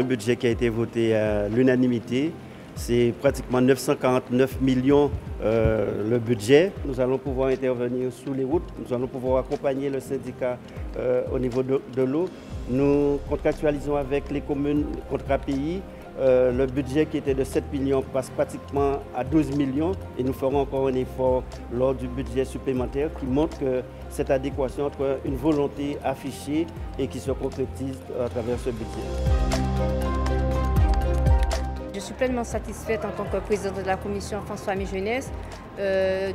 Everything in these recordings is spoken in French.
budget qui a été voté à l'unanimité. C'est pratiquement 949 millions le budget. Nous allons pouvoir intervenir sur les routes, nous allons pouvoir accompagner le syndicat au niveau de l'eau. Nous contractualisons avec les communes contrat pays. Le budget qui était de 7 millions passe pratiquement à 12 millions et nous ferons encore un effort lors du budget supplémentaire qui montre que cette adéquation entre une volonté affichée et qui se concrétise à travers ce budget. Je suis pleinement satisfaite en tant que présidente de la commission Enfance, Famille, Jeunesse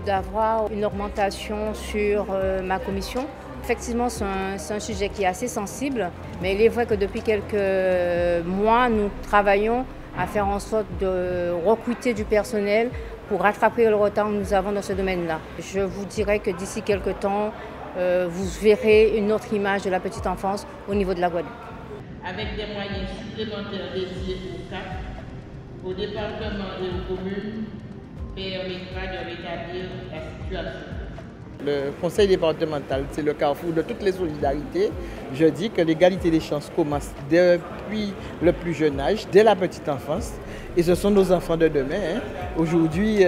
d'avoir une augmentation sur ma commission. Effectivement, c'est un sujet qui est assez sensible, mais il est vrai que depuis quelques mois, nous travaillons à faire en sorte de recruter du personnel pour rattraper le retard que nous avons dans ce domaine-là. Je vous dirais que d'ici quelques temps, vous verrez une autre image de la petite enfance au niveau de la Guadeloupe. Avec des moyens supplémentaires dédiés au CAP, au département et aux communes, permettra de rétablir la situation. Le conseil départemental, c'est le carrefour de toutes les solidarités. Je dis que l'égalité des chances commence depuis le plus jeune âge, dès la petite enfance. Et ce sont nos enfants de demain. Aujourd'hui,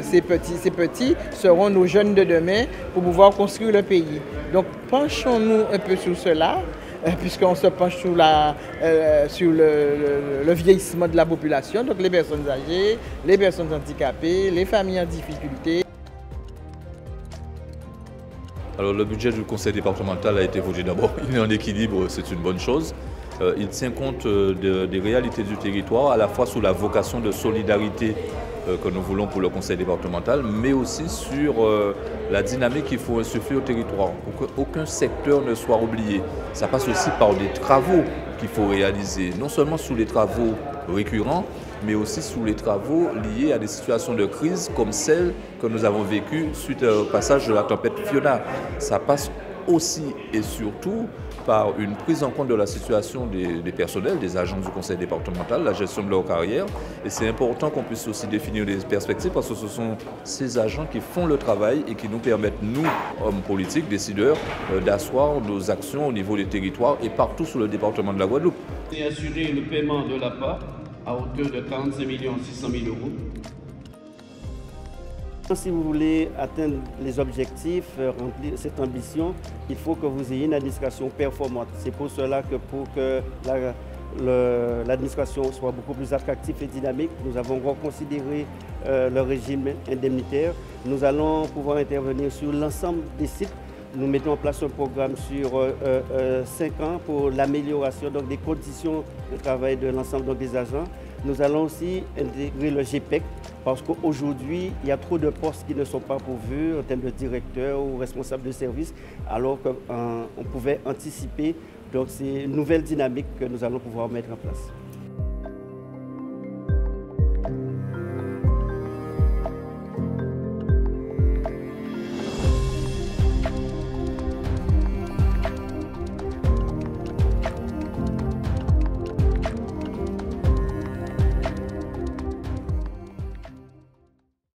ces petits seront nos jeunes de demain pour pouvoir construire le pays. Donc penchons-nous un peu sur cela, puisqu'on se penche sur le vieillissement de la population, donc les personnes âgées, les personnes handicapées, les familles en difficulté. Alors le budget du conseil départemental a été voté d'abord, il est en équilibre, c'est une bonne chose. Il tient compte des réalités du territoire, à la fois sous la vocation de solidarité que nous voulons pour le conseil départemental, mais aussi sur la dynamique qu'il faut insuffler au territoire pour qu'aucun secteur ne soit oublié. Ça passe aussi par des travaux qu'il faut réaliser, non seulement sous les travaux récurrents, mais aussi sous les travaux liés à des situations de crise comme celle que nous avons vécue suite au passage de la tempête Fiona. Ça passe aussi et surtout par une prise en compte de la situation des personnels, des agents du conseil départemental, la gestion de leur carrière. Et c'est important qu'on puisse aussi définir des perspectives parce que ce sont ces agents qui font le travail et qui nous permettent, nous, hommes politiques, décideurs, d'asseoir nos actions au niveau des territoires et partout sur le département de la Guadeloupe. C'est assurer le paiement de l'APA à hauteur de 45 600 000 euros. Si vous voulez atteindre les objectifs, remplir cette ambition, il faut que vous ayez une administration performante. C'est pour cela que pour que l'administration soit beaucoup plus attractive et dynamique, nous avons reconsidéré le régime indemnitaire. Nous allons pouvoir intervenir sur l'ensemble des sites. Nous mettons en place un programme sur 5 ans pour l'amélioration des conditions de travail de l'ensemble des agents. Nous allons aussi intégrer le GPEC parce qu'aujourd'hui, il y a trop de postes qui ne sont pas pourvus en termes de directeurs ou responsables de service, alors qu'on pouvait anticiper. Donc c'est une nouvelle dynamique que nous allons pouvoir mettre en place.